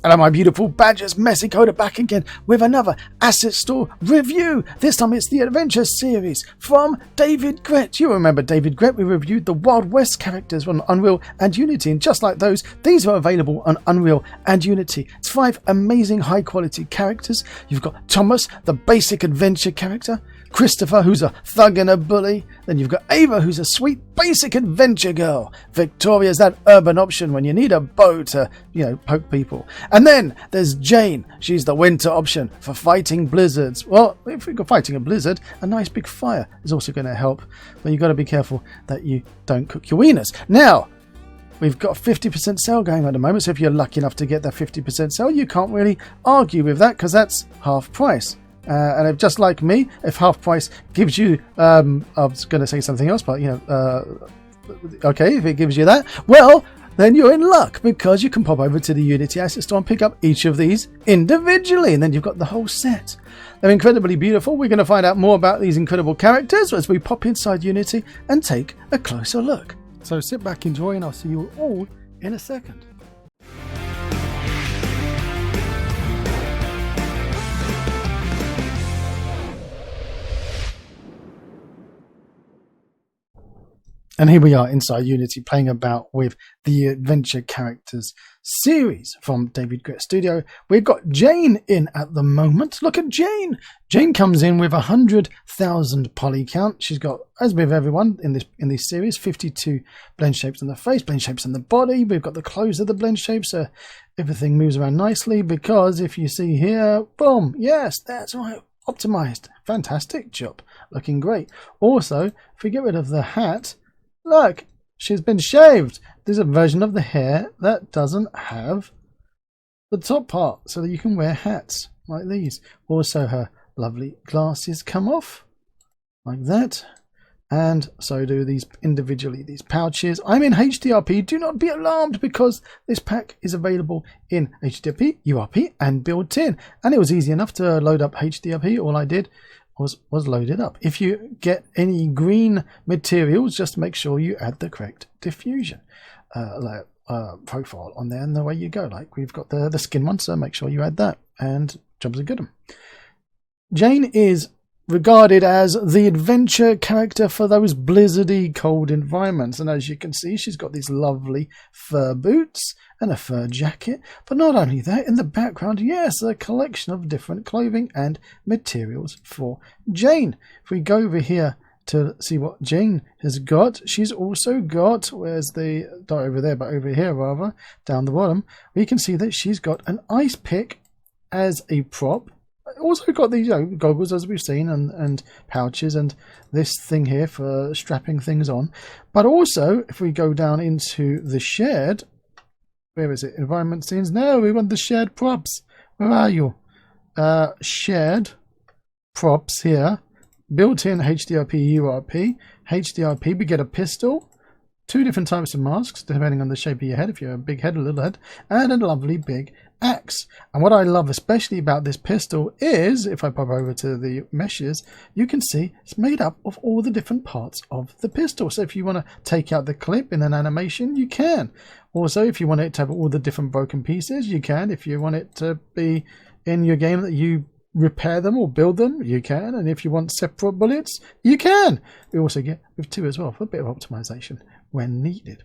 Hello my beautiful badgers, Messy Coder back again with another asset store review. This time it's the adventure series from David Grette. You remember David Grette, we reviewed the Wild West characters on Unreal and Unity, and just like those, these are available on Unreal and Unity. It's 5 amazing high quality characters. You've got Thomas, the basic adventure character, Christopher, who's a thug and a bully. Then you've got Ava, who's a sweet basic adventure girl. Victoria's that urban option when you need a bow to, poke people. And then there's Jane. She's the winter option for fighting blizzards. Well, if you're fighting a blizzard, a nice big fire is also going to help. But you've got to be careful that you don't cook your wieners. Now, we've got a 50% sale going on at the moment. So if you're lucky enough to get that 50% sale, you can't really argue with that because that's half price. And if, just like me, if half price gives you, I was going to say something else, but okay, if it gives you that, well, then you're in luck because you can pop over to the Unity Asset Store and pick up each of these individually, and then you've got the whole set. They're incredibly beautiful. We're going to find out more about these incredible characters as we pop inside Unity and take a closer look. So sit back, enjoy, and I'll see you all in a second. And here we are inside Unity playing about with the Adventure Characters series from David Grette Studio. We've got Jane in at the moment. Look at Jane. Jane comes in with 100,000 poly count. She's got, as with everyone in this series, 52 blend shapes on the face, blend shapes on the body. We've got the clothes of the blend shapes, so everything moves around nicely because if you see here, boom, yes, that's right, optimized. Fantastic job. Looking great. Also, if we get rid of the hat, look, she's been shaved. There's a version of the hair that doesn't have the top part so that you can wear hats like these. Also, her lovely glasses come off like that. And so do these individually, these pouches. I'm in HDRP. Do not be alarmed because this pack is available in HDRP, URP and built-in. And it was easy enough to load up HDRP. All I did was load it up. If you get any green materials, just make sure you add the correct diffusion profile on there, and away you go. Like we've got the skin one, so make sure you add that, and jobs are good. Jane is regarded as the adventure character for those blizzardy cold environments, and as you can see, she's got these lovely fur boots and a fur jacket. But not only that, in the background, yes, a collection of different clothing and materials for Jane. If we go over here to see what Jane has got, she's also got, where's the, not over there, but over here rather, down the bottom, we can see that she's got an ice pick as a prop. Also got these goggles, as we've seen, and pouches, and this thing here for strapping things on. But also, if we go down into the shared, where is it? Environment scenes. No, we want the shared props. Where are you? Shared props here. Built-in HDRP, URP. HDRP, we get a pistol. 2 different types of masks, depending on the shape of your head, if you're a big head, a little head, and a lovely big axe. And what I love especially about this pistol is, if I pop over to the meshes, you can see it's made up of all the different parts of the pistol. So if you want to take out the clip in an animation, you can. Also, if you want it to have all the different broken pieces, you can. If you want it to be in your game that you repair them or build them, you can. And if you want separate bullets, you can. We also get with 2 as well for a bit of optimization when needed.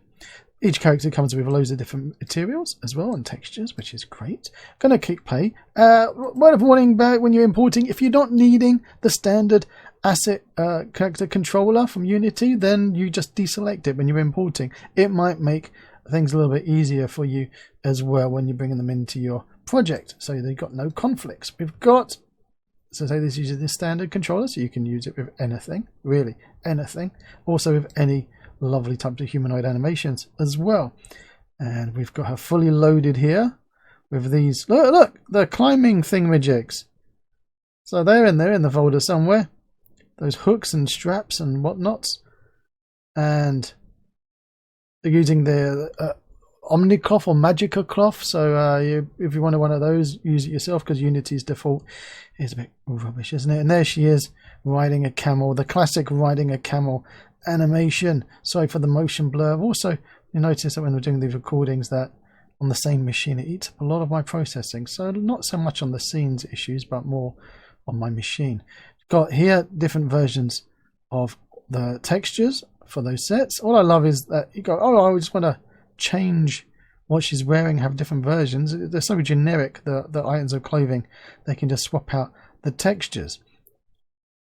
Each character comes with loads of different materials as well and textures, which is great. Gonna click play. Word of warning about when you're importing, if you're not needing the standard asset character controller from Unity, then you just deselect it when you're importing. It might make things a little bit easier for you as well when you're bringing them into your project, so they've got no conflicts. We've got, so say this uses the standard controller, so you can use it with anything, really anything. Also with any lovely types of humanoid animations as well. And we've got her fully loaded here with these, look, the climbing thingamajigs. So they're in there in the folder somewhere, those hooks and straps and whatnots. And they're using the Omnicloth or Magica cloth, so if you wanted one of those, use it yourself, because Unity's default is a bit rubbish, isn't it? And there she is riding a camel, the classic riding a camel animation. Sorry for the motion blur. Also, you notice that when we're doing these recordings that on the same machine. It eats up a lot of my processing, so not so much on the scenes issues, but more on my machine. Got here different versions of the textures for those sets. All I love is that you go, oh, I just want to change what she's wearing, have different versions. They're so generic, the items of clothing, they can just swap out the textures.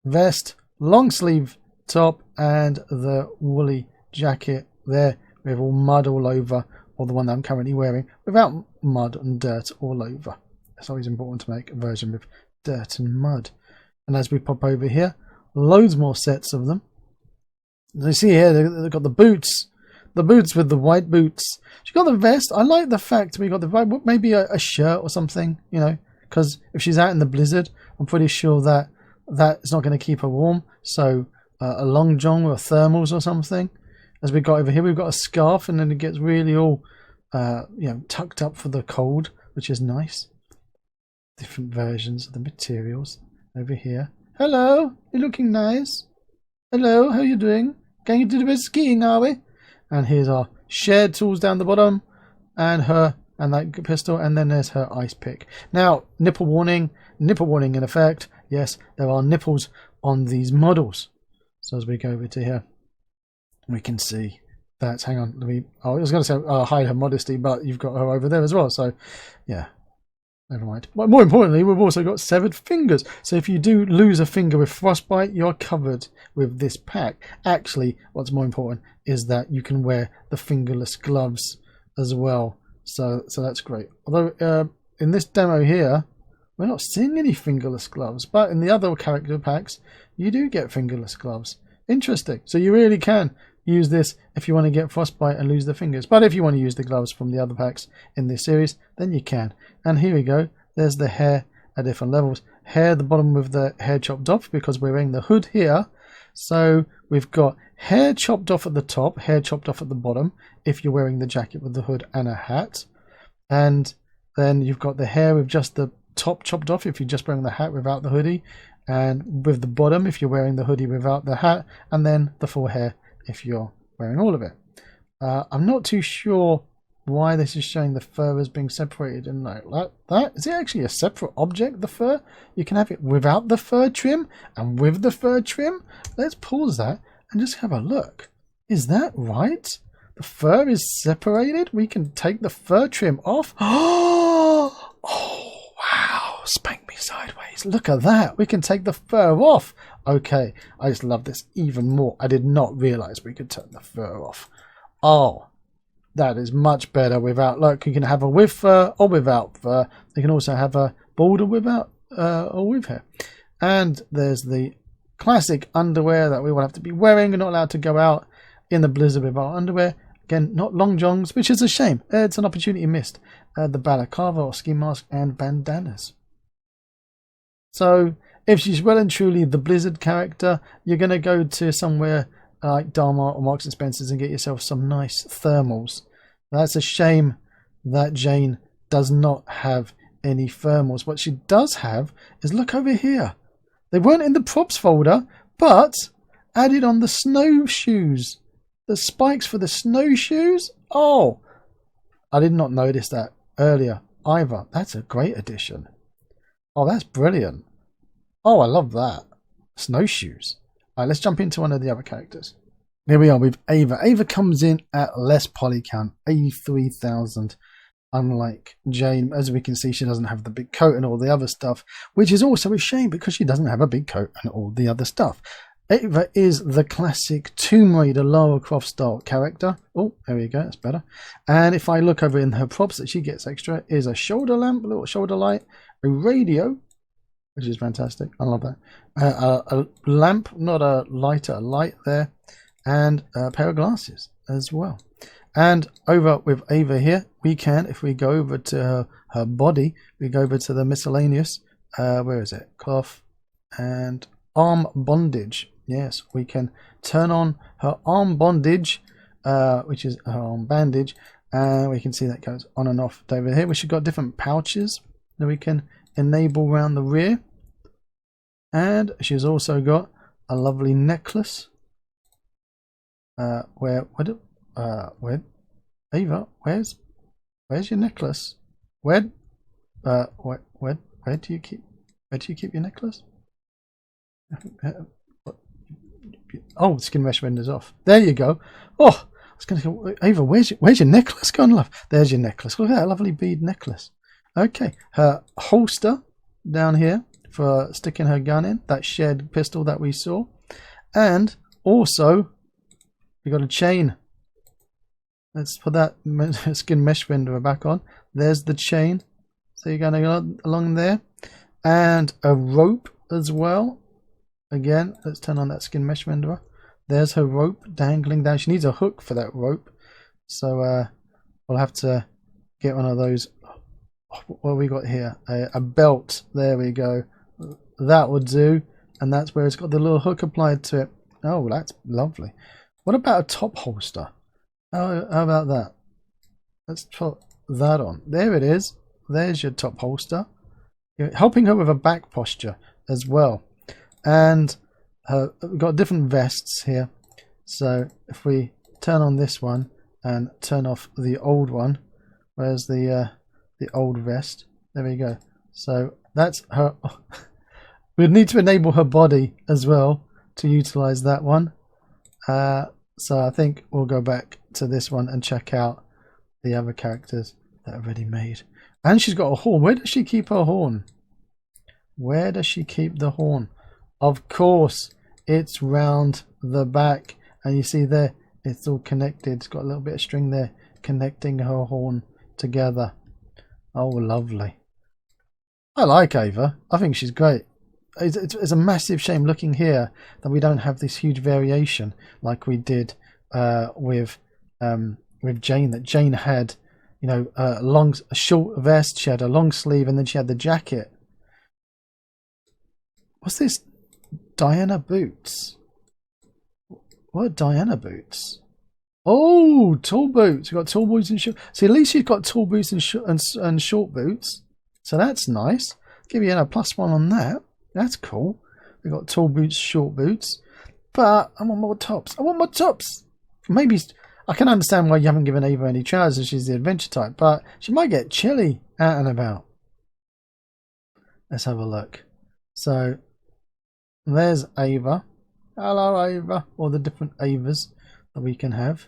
Vest, long sleeve top, and the woolly jacket there with all mud all over, or the one that I'm currently wearing without mud and dirt all over. It's always important to make a version with dirt and mud. And as we pop over here, loads more sets of them. As you see here, they've got the boots with the white boots. She got the vest. I like the fact we got the maybe a shirt or something, you know, because if she's out in the blizzard, I'm pretty sure that is not going to keep her warm. So a long john or thermals or something. As we got over here, we've got a scarf, and then it gets really all tucked up for the cold, which is nice. Different versions of the materials over here. Hello, you're looking nice. Hello, how are you doing? Going to do a bit of skiing, are we? And here's our shared tools down the bottom, and that pistol, and then there's her ice pick. Now, nipple warning in effect. Yes, there are nipples on these models. So as we go over to here, we can see that. Hang on, I was going to say hide her modesty, but you've got her over there as well. So, yeah. Never mind. But more importantly, we've also got severed fingers. So if you do lose a finger with frostbite, you're covered with this pack. Actually, what's more important is that you can wear the fingerless gloves as well. So that's great. Although in this demo here, we're not seeing any fingerless gloves, but in the other character packs, you do get fingerless gloves. Interesting. So you really can use this if you want to get frostbite and lose the fingers. But if you want to use the gloves from the other packs in this series, then you can. And here we go. There's the hair at different levels. Hair at the bottom with the hair chopped off because we're wearing the hood here. So we've got hair chopped off at the top, hair chopped off at the bottom if you're wearing the jacket with the hood and a hat. And then you've got the hair with just the top chopped off if you're just wearing the hat without the hoodie. And with the bottom if you're wearing the hoodie without the hat. And then the full hair if you're wearing all of it. I'm not too sure why this is showing the fur as being separated and like that. Is it actually a separate object, the fur? You can have it without the fur trim and with the fur trim. Let's pause that and just have a look. Is that right? The fur is separated. We can take the fur trim off. Oh wow, spank me sideways. Look at that. We can take the fur off. Okay, I just love this even more. I did not realize we could turn the fur off. Oh, that is much better without. Look, you can have a with fur or without fur. You can also have a bald or without or with hair. And there's the classic underwear that we will have to be wearing. We're not allowed to go out in the blizzard with our underwear. Again, not long johns, which is a shame. It's an opportunity missed. The balaclava or ski mask and bandanas. So if she's well and truly the blizzard character, you're going to go to somewhere like Dharma or Marks and Spencer's and get yourself some nice thermals. That's a shame that Jane does not have any thermals. What she does have is, look over here. They weren't in the props folder, but added on the snowshoes. The spikes for the snowshoes. Oh, I did not notice that earlier either. That's a great addition. Oh, that's brilliant. Oh, I love that. Snowshoes. All right, let's jump into one of the other characters. Here we are with Ava. Ava comes in at less poly count, 83,000. Unlike Jane, as we can see, she doesn't have the big coat and all the other stuff, which is also a shame because she doesn't have a big coat and all the other stuff. Ava is the classic Tomb Raider Lara Croft style character. Oh, there we go, that's better. And if I look over in her props that she gets extra is a shoulder lamp, a little shoulder light, a radio, which is fantastic. I love that. A lamp, not a lighter, a light there, and a pair of glasses as well. And over with Ava here, we can, if we go over to her body, we go over to the miscellaneous, where is it? Cloth and arm bondage. Yes, we can turn on her arm bondage, which is her arm bandage, and we can see that goes on and off over here. We've got different pouches that we can enable around the rear. And she's also got a lovely necklace. Where Ava? Where's Where's your necklace? Where where do you keep your necklace? Oh, the skin mesh render's off. There you go. Oh, I was going to go, Ava, where's your necklace gone, love? There's your necklace. Look at that lovely bead necklace. Okay, her holster down here for sticking her gun in, that shared pistol that we saw. And also, we got a chain. Let's put that skin mesh renderer back on. There's the chain. So you're going to go along there. And a rope as well. Again, let's turn on that skin mesh renderer. There's her rope dangling down. She needs a hook for that rope. So we'll have to get one of those. What have we got here? A belt. There we go. That would do. And that's where it's got the little hook applied to it. Oh, that's lovely. What about a top holster? How about that? Let's put that on. There it is. There's your top holster. You're helping her with a back posture as well. And we've got different vests here. So if we turn on this one and turn off the old one, where's the old vest? There we go. So that's her. We'd need to enable her body as well to utilize that one. So I think we'll go back to this one and check out the other characters that are already made. And she's got a horn. Where does she keep her horn? Where does she keep the horn? Of course, it's round the back. And you see there, it's all connected. It's got a little bit of string there connecting her horn together. Oh, lovely. I like Ava. I think she's great. It's a massive shame looking here that we don't have this huge variation like we did with Jane. That Jane had, you know, a short vest. She had a long sleeve, and then she had the jacket. What's this? Diana boots. What are Diana boots? Oh, tall boots. We've got tall boots and short. See, at least she's got tall boots and short boots. So that's nice. Give you a +1 on that. That's cool. We've got tall boots, short boots. But I want more tops. I want more tops. Maybe I can understand why you haven't given Ava any trousers. She's the adventure type. But she might get chilly out and about. Let's have a look. So there's Ava. Hello, Ava. All the different Avas that we can have.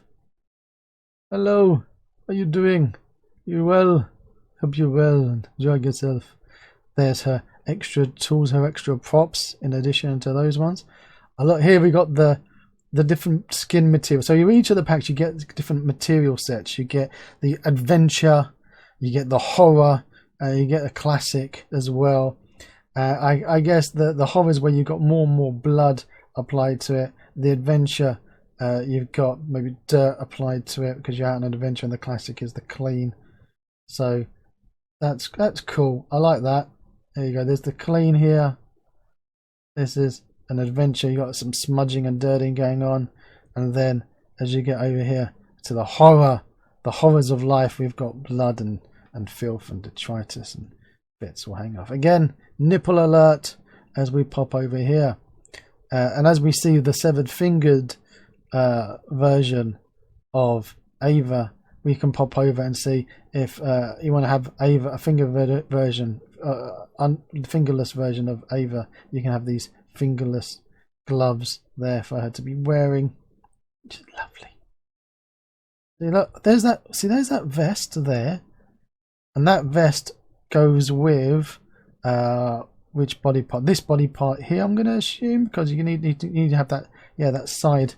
Hello. How are you doing? You well? Hope you're well and enjoy yourself. There's her extra tools, her extra props in addition to those ones. Look, here we got the different skin material. So you each of the packs you get different material sets. You get the adventure, you get the horror, you get a classic as well. I guess the horror is where you've got more and more blood applied to it. The adventure, you've got maybe dirt applied to it because you're out on an adventure, and the classic is the clean. So that's cool. I like that. There you go. There's the clean here. This is an adventure. You got some smudging and dirting going on, and then as you get over here to the horror, the horrors of life, we've got blood and filth and detritus and bits will hang off. Again, nipple alert as we pop over here, and as we see the severed fingered version of Ava, we can pop over and see if you want to have Ava a version. Fingerless version of Ava, you can have these fingerless gloves there for her to be wearing, which is lovely. See, look, there's that vest there, and that vest goes with which body part? This body part here, I'm going to assume, because you need to have that, yeah, that side,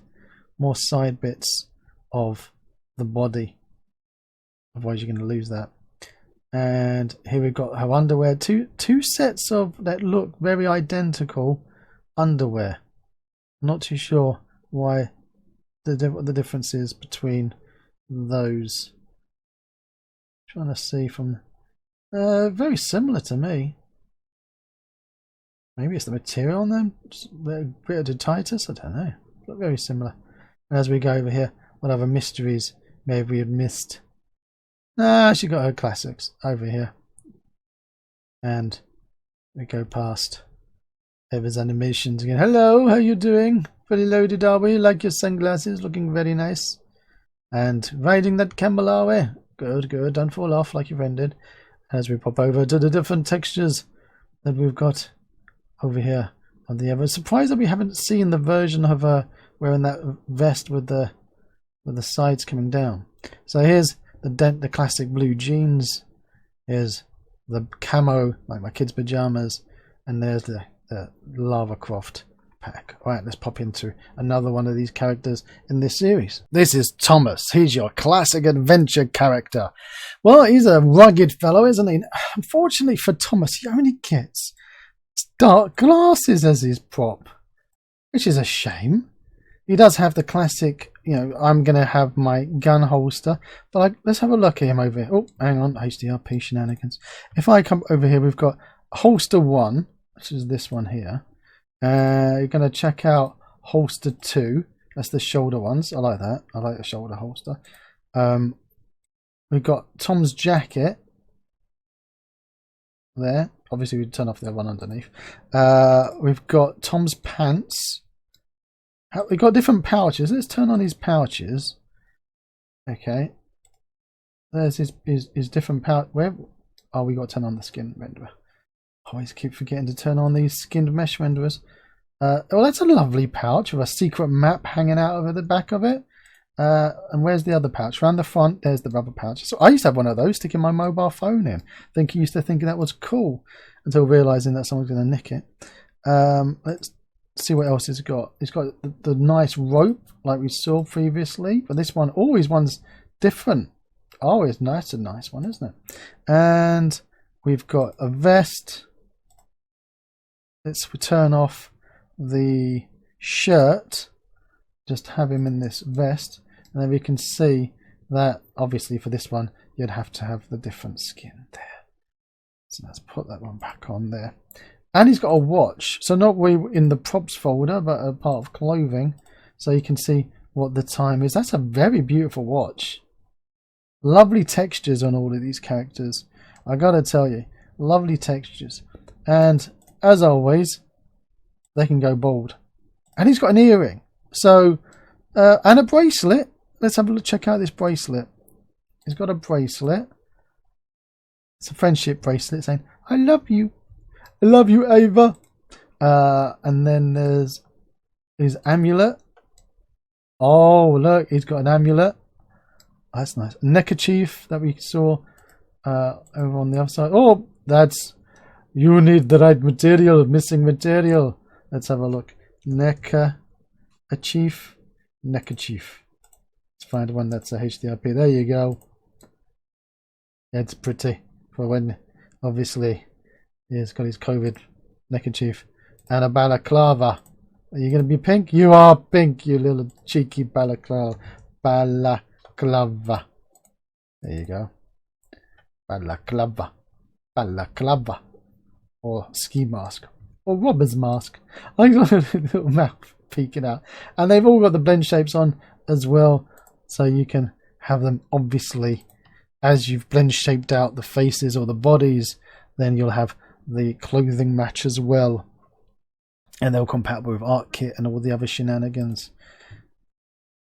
more side bits of the body. Otherwise, you're going to lose that. And here we've got her underwear. Two sets of that look very identical underwear. I'm not too sure why what the difference is between those. I'm trying to see from very similar to me. Maybe it's the material on them, just a bit of detritus. I don't know. Look very similar. And as we go over here, what other mysteries maybe we have missed? Nah, she got her classics over here. And we go past Eva's animations again. Hello, how you doing? Fully loaded, are we? Like your sunglasses, looking very nice. And riding that camel, are we? Good, good. Don't fall off like you've ended. As we pop over to the different textures that we've got over here on the other. Surprised that we haven't seen the version of her wearing that vest with the sides coming down. So here's the classic blue jeans. Here's the camo, like my kids' pajamas, and there's the Lara Croft pack. Alright, let's pop into another one of these characters in this series. This is Thomas. He's your classic adventure character. Well, he's a rugged fellow, isn't he? Unfortunately for Thomas, he only gets dark glasses as his prop, which is a shame. He does have the classic, you know, I'm going to have my gun holster, but let's have a look at him over here. Oh, hang on, HDRP shenanigans. If I come over here, we've got holster 1, which is this one here. You're going to check out holster 2. That's the shoulder ones. I like that. I like the shoulder holster. We've got Tom's jacket there. Obviously, we turn off the one underneath. We've got Tom's pants. We've got different pouches. Let's turn on his pouches. Okay. There's his different pouch. Where? Oh, we got to turn on the skin renderer. I always keep forgetting to turn on these skinned mesh renderers. Well, that's a lovely pouch with a secret map hanging out over the back of it. And where's the other pouch? Around the front, there's the rubber pouch. So I used to have one of those, sticking my mobile phone in. Used to think that was cool, until realising that someone's going to nick it. Let's see what else it's got. It's got the nice rope, like we saw previously. But this one, oh, his one's different. Oh, it's nice, a nice one, isn't it? And we've got a vest. Let's turn off the shirt. Just have him in this vest. And then we can see that, obviously, for this one, you'd have to have the different skin there. So let's put that one back on there. And he's got a watch. So not in the props folder, but a part of clothing. So you can see what the time is. That's a very beautiful watch. Lovely textures on all of these characters. I gotta tell you, lovely textures. And as always, they can go bald. And he's got an earring. So, and a bracelet. Let's have a look, check out this bracelet. He's got a bracelet. It's a friendship bracelet saying, I love you. I love you, Ava. And then there's his amulet. Oh, look, he's got an amulet. That's nice. A neckerchief that we saw over on the other side. Oh, that's... You need the right material. Missing material. Let's have a look. Neckerchief. Neckerchief. Let's find one that's a HDRP. There you go. It's pretty. For when, obviously, he's got his COVID neckerchief. And a balaclava. Are you going to be pink? You are pink, you little cheeky balaclava. Balaclava. There you go. Balaclava. Balaclava. Or ski mask. Or robber's mask. I got a little mouth peeking out. And they've all got the blend shapes on as well. So you can have them, obviously, as you've blend shaped out the faces or the bodies, then you'll have the clothing match as well. And they'll compatible with Art Kit and all the other shenanigans.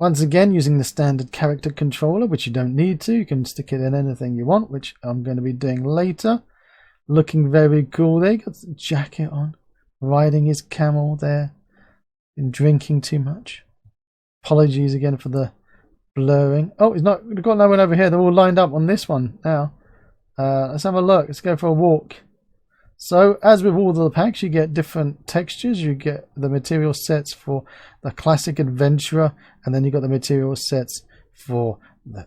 Once again, using the standard character controller, which you don't need to. You can stick it in anything you want, which I'm going to be doing later. Looking very cool there. Got the jacket on. Riding his camel there. Been drinking too much. Apologies again for the blurring. Oh, we've got no one over here. They're all lined up on this one now. Let's have a look. Let's go for a walk. So, as with all the packs, you get different textures. You get the material sets for the classic adventurer, and then you got the material sets for the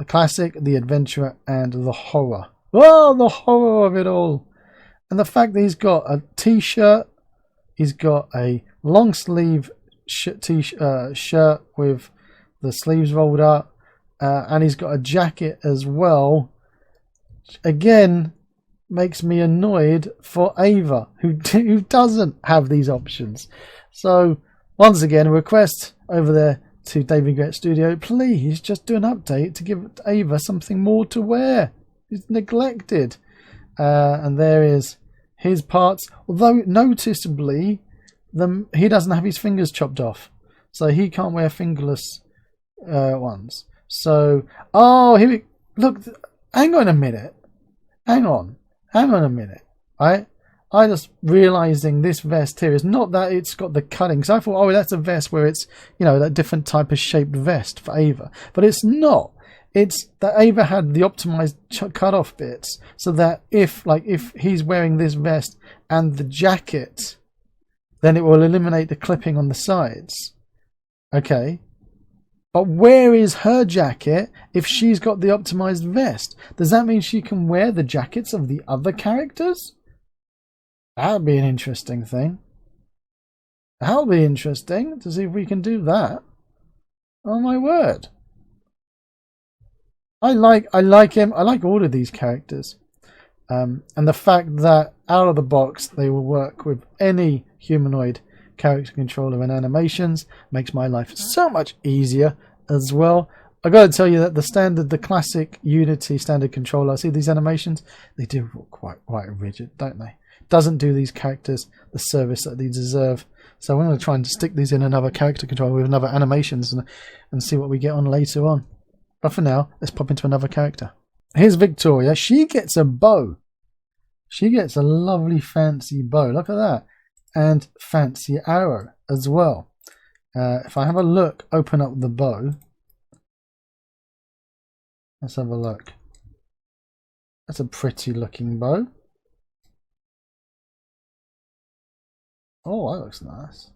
classic, the adventurer, and the horror. Oh, the horror of it all! And the fact that he's got a t-shirt, he's got a long sleeve shirt with the sleeves rolled up, and he's got a jacket as well. Again, makes me annoyed for Ava, who doesn't have these options. So, once again, a request over there to David Grette Studio, please just do an update to give Ava something more to wear. It's neglected. And there is his parts, although noticeably he doesn't have his fingers chopped off, so he can't wear fingerless ones. So, oh, here we look. Hang on a minute. Hang on a minute. I just realizing this vest here is not that it's got the cutting. Because I thought, oh, that's a vest where it's, you know, that different type of shaped vest for Ava. But it's not. It's that Ava had the optimized cut off bits, so that if he's wearing this vest and the jacket, then it will eliminate the clipping on the sides. Okay. But where is her jacket if she's got the optimized vest? Does that mean she can wear the jackets of the other characters? That would be an interesting thing. That'll be interesting to see if we can do that. Oh my word. I like him. I like all of these characters. And the fact that out of the box they will work with any humanoid character controller and animations makes my life so much easier as well. I got to tell you that the classic Unity standard controller, see these animations, they do look quite rigid, don't they? Doesn't do these characters the service that they deserve. So I'm going to try and stick these in another character controller with another animations and see what we get on later on. But for now, let's pop into another character. Here's Victoria. She gets a bow. She gets a lovely fancy bow. Look at that. And fancy arrow as well. If I have a look, open up the bow. Let's have a look. That's a pretty looking bow. Oh, that looks nice.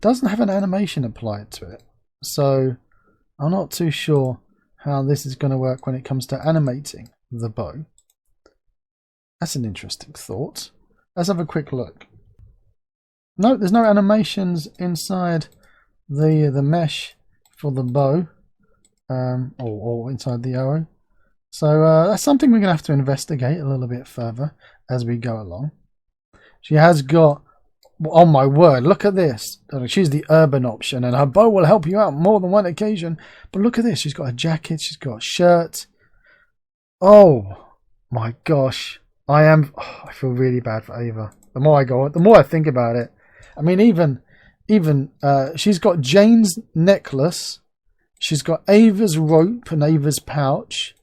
Doesn't have an animation applied to it. So I'm not too sure how this is going to work when it comes to animating the bow. That's an interesting thought. Let's have a quick look. No, there's no animations inside the mesh for the bow, or inside the arrow. So that's something we're going to have to investigate a little bit further as we go along. She has got, oh my word, look at this. She's the urban option, and her bow will help you out more than one occasion. But look at this. She's got a jacket. She's got a shirt. Oh my gosh. I feel really bad for Ava. The more I go on, the more I think about it. I mean, even she's got Jane's necklace. She's got Ava's rope and Ava's pouch.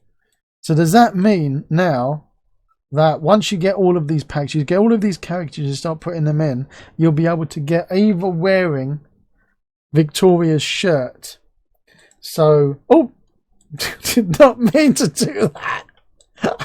So does that mean now that once you get all of these packs, you get all of these characters, you start putting them in, you'll be able to get Ava wearing Victoria's shirt. So, oh, did not mean to do that.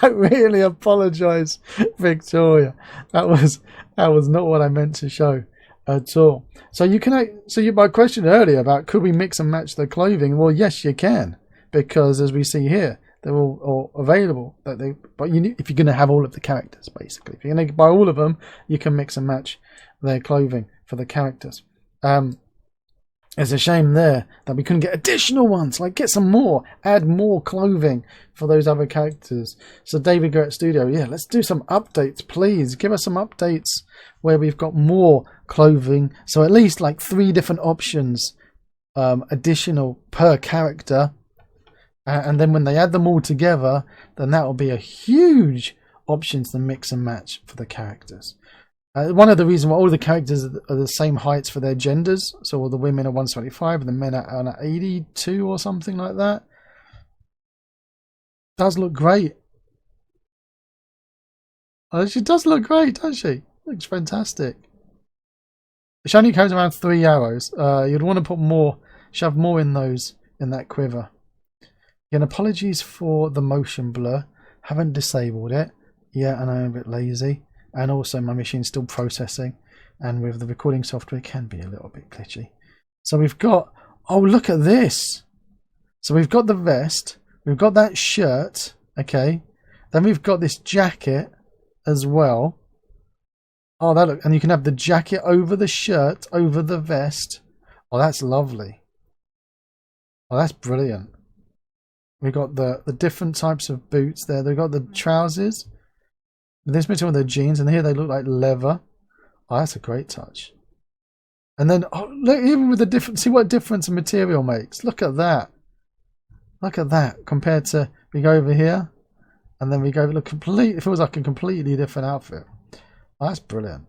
I really apologise, Victoria. That was not what I meant to show at all. So my question earlier about could we mix and match the clothing? Well, yes, you can, because as we see here, they're all available. But if you're going to have all of the characters, basically, if you're going to buy all of them, you can mix and match their clothing for the characters. It's a shame there that we couldn't get additional ones. Like, get some more, add more clothing for those other characters. So David Grette Studio, yeah, let's do some updates, please. Give us some updates where we've got more clothing. So at least like 3 different options additional per character. And then when they add them all together, then that will be a huge options to mix and match for the characters. One of the reasons why all the characters are the same heights for their genders, so all the women are 175 and the men are 82 or something like that. Does look great. She does look great, doesn't she? Looks fantastic. She only carries around 3 arrows. You'd want to put more, shove more in that quiver. Again, apologies for the motion blur. Haven't disabled it. Yeah, and I'm a bit lazy. And also my machine's still processing, and with the recording software it can be a little bit glitchy. So we've got, oh, look at this. So we've got the vest, we've got that shirt, okay, then we've got this jacket as well. Oh, that look, and you can have the jacket over the shirt, over the vest. Oh, that's lovely. Oh, that's brilliant. We've got the different types of boots there. They've got the trousers. This material, the jeans, and here they look like leather. Oh, that's a great touch. And then, oh, look, even with the different, see what difference a material makes. Look at that. Look at that. Compared to, we go over here, and then we go, look, it feels like a completely different outfit. Oh, that's brilliant.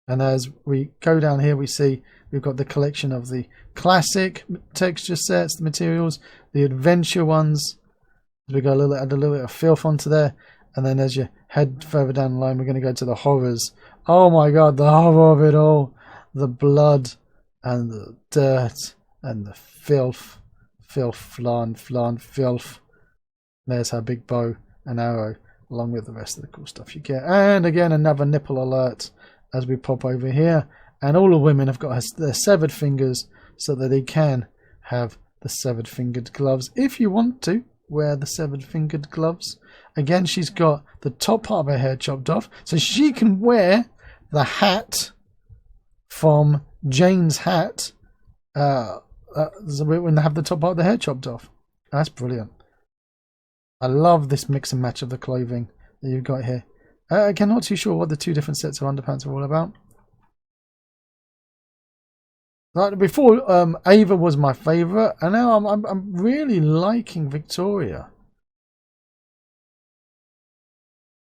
And as we go down here, we see we've got the collection of the classic texture sets, the materials, the adventure ones. We got add a little bit of filth onto there, and then as you head further down the line, we're going to go to the horrors. Oh my god, the horror of it all. The blood and the dirt and the filth. Flan, filth. There's her big bow and arrow, along with the rest of the cool stuff you get. And again, another nipple alert as we pop over here. And all the women have got their severed fingers so that they can have the severed fingered gloves. If you want to wear the severed fingered gloves. Again, she's got the top part of her hair chopped off, so she can wear the hat from Jane's hat when they have the top part of the hair chopped off. That's brilliant. I love this mix and match of the clothing that you've got here. Again, not too sure what the two different sets of underpants are all about. Like before, Ava was my favourite, and now I'm really liking Victoria.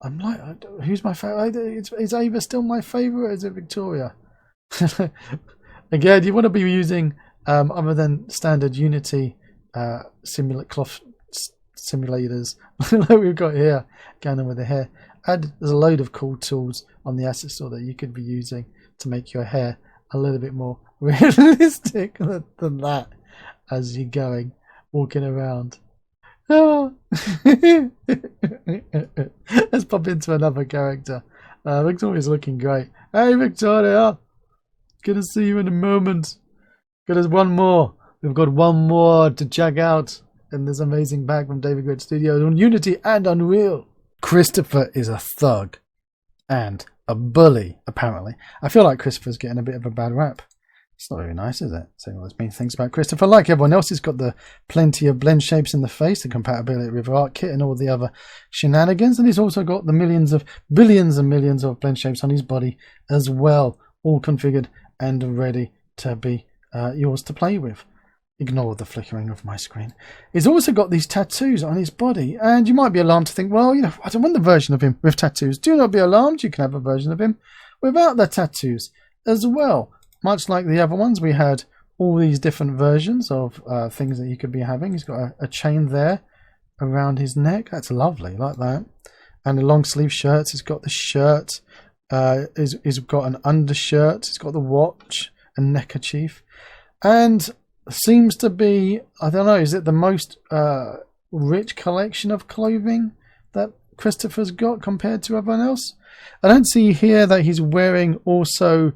I'm like, who's my favourite? Is Ava still my favourite, or is it Victoria? Again, you want to be using other than standard Unity cloth simulators like we've got here going on with the hair. And there's a load of cool tools on the asset store that you could be using to make your hair a little bit more realistic than that as you're going walking around. Oh. Let's pop into another character. Victoria's looking great. Hey Victoria, good to see you in a moment. Got us one more. We've got one more to check out in this amazing bag from David Grette Studios on Unity and Unreal. Christopher is a thug and a bully, apparently. I feel like Christopher's getting a bit of a bad rap. It's not very nice, is it? Saying all those mean things about Christopher. Like everyone else, he's got the plenty of blend shapes in the face, the compatibility with art kit and all the other shenanigans. And he's also got the billions and millions of blend shapes on his body as well, all configured and ready to be yours to play with. Ignore the flickering of my screen. He's also got these tattoos on his body, and you might be alarmed to think, well, you know, I don't want the version of him with tattoos. Do not be alarmed. You can have a version of him without the tattoos as well. Much like the other ones, we had all these different versions of things that he could be having. He's got a chain there around his neck. That's lovely, like that. And the long sleeve shirts. He's got the shirt. He's got an undershirt. He's got the watch and neckerchief. And seems to be, I don't know, is it the most rich collection of clothing that Christopher's got compared to everyone else? I don't see here that he's wearing also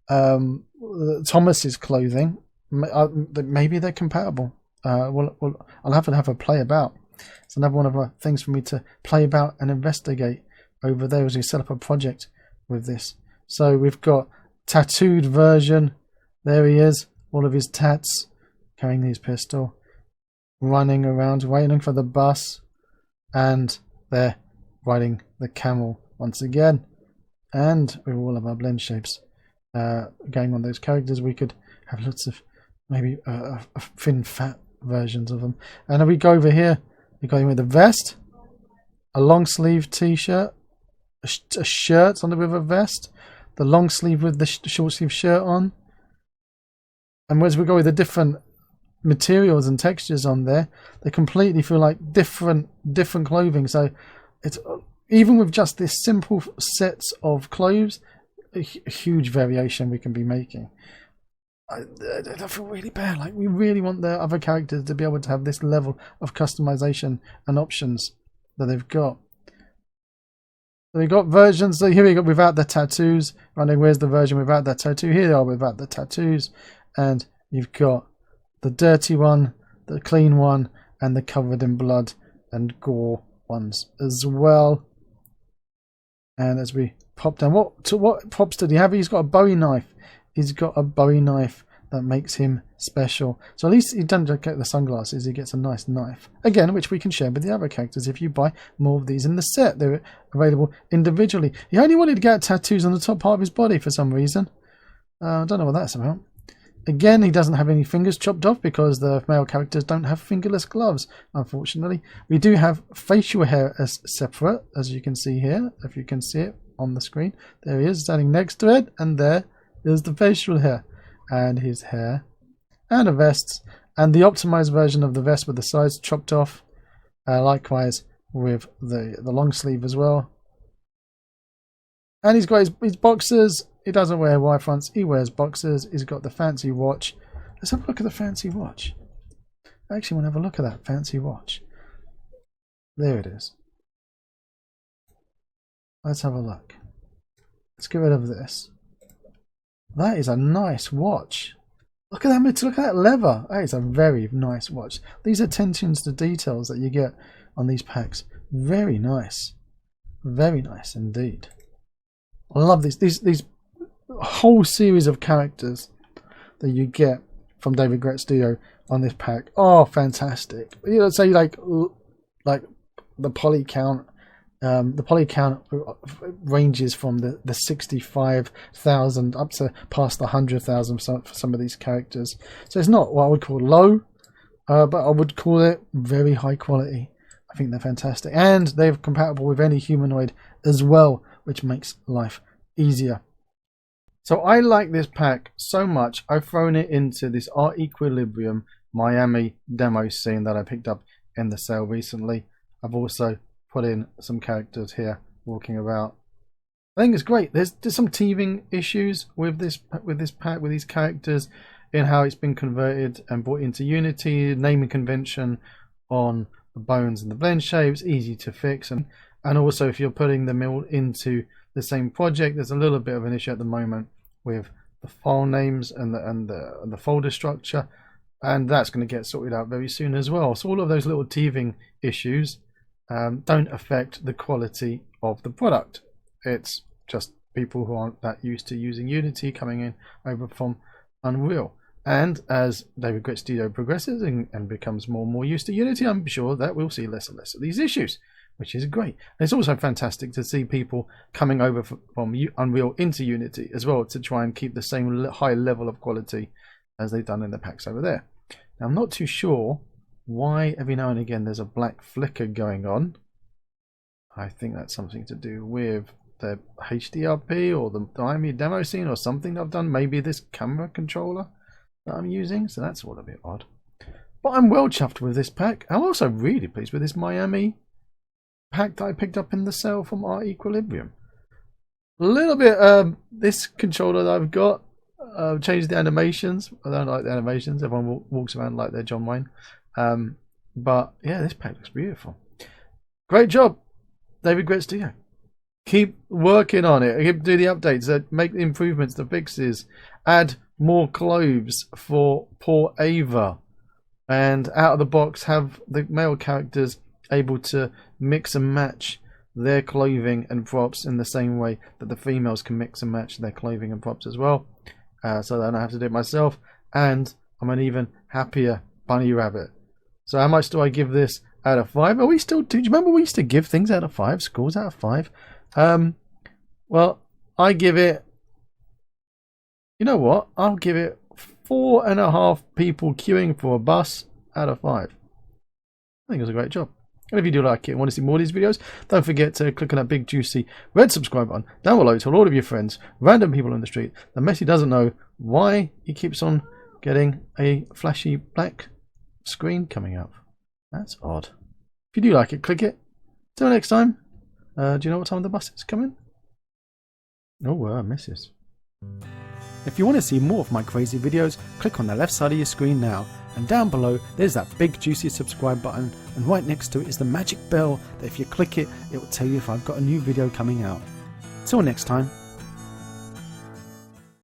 Thomas's clothing. Maybe they're compatible. I'll have to have a play about. It's another one of the things for me to play about and investigate over there as we set up a project with this. So we've got tattooed version. There he is, all of his tats, carrying his pistol, running around, waiting for the bus, and they're riding the camel once again. And with all of our blend shapes going on those characters, we could have lots of maybe thin, fat versions of them. And then we go over here, we got him with a vest, a long sleeve t-shirt, a shirt on it with a vest, the long sleeve with the short sleeve shirt on. And as we go with the different materials and textures on there, they completely feel like different clothing. So it's even with just this simple sets of clothes, a huge variation we can be making. I feel really bad. Like, we really want the other characters to be able to have this level of customization and options that they've got. So we've got versions. So here we go without the tattoos. Running, where's the version without that tattoo? Here they are without the tattoos. And you've got the dirty one, the clean one, and the covered in blood and gore ones as well. And as we pop down, what props did he have? He's got a Bowie knife. He's got a Bowie knife that makes him special. So at least he doesn't get the sunglasses. He gets a nice knife. Again, which we can share with the other characters if you buy more of these in the set. They're available individually. He only wanted to get tattoos on the top part of his body for some reason. I don't know what that's about. Again, he doesn't have any fingers chopped off because the male characters don't have fingerless gloves, unfortunately. We do have facial hair as separate, as you can see here, if you can see it on the screen. There he is, standing next to it, and there is the facial hair. And his hair, and a vest, And the optimized version of the vest with the sides chopped off. Likewise with the long sleeve as well. And he's got his boxers. He doesn't wear wide fronts. He wears boxers. He's got the fancy watch. Let's have a look at the fancy watch. I actually want to have a look at that fancy watch. There it is. Let's have a look. Let's get rid of this. That is a nice watch. Look at that, look at that leather. That is a very nice watch. These attentions to details that you get on these packs. Very nice. Very nice indeed. I love these whole series of characters that you get from David Grette Studio on this pack. Oh, fantastic. You know, say like the poly count. The poly count ranges from the 65,000 up to past the 100,000 for some of these characters. So it's not what I would call low, but I would call it very high quality. I think they're fantastic, and they're compatible with any humanoid as well, which makes life easier. So I like this pack so much, I've thrown it into this Art Equilibrium Miami demo scene that I picked up in the sale recently. I've also put in some characters here walking about. I think it's great. There's some teething issues with this pack, with these characters, in how it's been converted and brought into Unity. Naming convention on the bones and the blend shapes, easy to fix, and also if you're putting them all into the same project, there's a little bit of an issue at the moment with the file names and the folder structure, and that's going to get sorted out very soon as well. So all of those little teething issues don't affect the quality of the product. It's just people who aren't that used to using Unity coming in over from Unreal. And as David Grette Studio progresses and becomes more and more used to Unity, I'm sure that we'll see less and less of these issues, which is great. And it's also fantastic to see people coming over from Unreal into Unity as well, to try and keep the same high level of quality as they've done in the packs over there. Now, I'm not too sure why every now and again there's a black flicker going on. I think that's something to do with the HDRP or the Miami demo scene or something I've done. Maybe this camera controller that I'm using, so that's all a bit odd. But I'm well chuffed with this pack. I'm also really pleased with this Miami pack that I picked up in the sale from Art Equilibrium. A little bit this controller that I've got changed the animations. I don't like the animations. Everyone walks around like they're John Wayne. But yeah, this pack looks beautiful. Great job, David Grette Studio. Keep working on it. Keep do the updates, make the improvements, the fixes, add more clothes for poor Ava, and out of the box have the male characters able to mix and match their clothing and props in the same way that the females can mix and match their clothing and props as well, so that I don't have to do it myself. And I'm an even happier bunny rabbit. So how much do I give this out of 5? Are we still? Do you remember we used to give things out of 5, scores out of 5? Well, I give it, you know what, I'll give it 4.5 people queuing for a bus out of 5. I think it was a great job. And if you do like it and want to see more of these videos, don't forget to click on that big juicy red subscribe button down below. Tell all of your friends, random people on the street, that Messi doesn't know why he keeps on getting a flashy black screen coming up. That's odd. If you do like it, click it. Till next time. Do you know what time the bus is coming? Oh, misses. If you want to see more of my crazy videos, click on the left side of your screen now. And down below, there's that big juicy subscribe button. And right next to it is the magic bell that if you click it, it will tell you if I've got a new video coming out. Till next time.